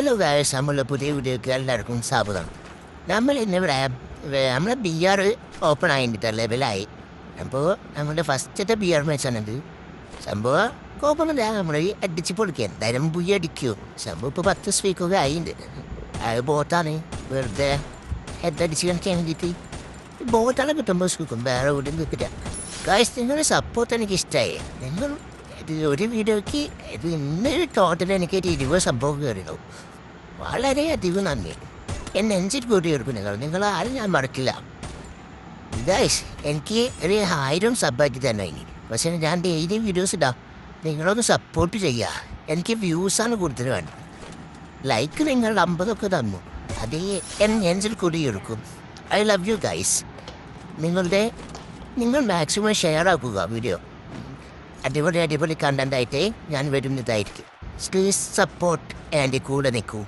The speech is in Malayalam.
ഹലോ ഗായ്സ്, നമ്മളെ പുതിയ വീഡിയോക്ക് എല്ലാവർക്കും സ്വാഗതം. നമ്മൾ ഇന്നിവിടെ നമ്മളെ ബിയർ ഓപ്പൺ ആയിട്ട് ലെവലായി. അപ്പോൾ നമ്മുടെ ഫസ്റ്റത്തെ ബിയർ മാച്ചാണിത്. സംഭവം കോപ്പമല്ല, നമ്മൾ അടിച്ച് പൊളിക്കുക. എന്തായാലും ബുയ്യ അടിക്കൂ. സംഭവം ഇപ്പോൾ 10 സ്പീക്കൊക്കെ ആയിട്ടുണ്ട്. അത് ബോട്ടാണ്, വെറുതെ ഹെഡടിച്ച് കളിക്കാൻ വേണ്ടിയിട്ട്. ബോട്ടാണ് കിട്ടുമ്പോൾ സ്പീക്കും, വേറെ എവിടെയും കിട്ടില്ല. ഗായ്സ്, നിങ്ങളുടെ സപ്പോർട്ട് എനിക്ക് ഇഷ്ടമായി. നിങ്ങൾ ഒരു വീഡിയോയ്ക്ക് ഇന്നൊരു ടോട്ടൽ എനിക്ക് 20 സംഭവം കയറിയുള്ളൂ. വളരെയധികം നന്ദി. എന്നെ നെഞ്ചിൽ കൂടി എടുക്കും നിങ്ങൾ ആരും ഞാൻ മറക്കില്ല. ഗൈസ്, എനിക്ക് ഒരു 1000 സബ്ബാക്കി തന്നെ ഇനി. പക്ഷേ ഞാൻ ഡെയിലി വീഡിയോസ് ഇടാം. നിങ്ങളൊന്ന് സപ്പോർട്ട് ചെയ്യുക. എനിക്ക് വ്യൂസാണ് കൂടുതൽ വേണ്ടത്. ലൈക്ക് നിങ്ങൾ 50 തന്നു, അതേ എന്നെ നെഞ്ചിൽ കൂടി എടുക്കും. I love you guys. നിങ്ങൾ മാക്സിമം ഷെയർ ആക്കുക വീഡിയോ. അടിപൊളി കണ്ടൻ്റായിട്ട് ഞാൻ വരുന്നതായിരിക്കും. പ്ലീസ് സപ്പോർട്ട് എൻ്റെ കൂടെ നിൽക്കൂ.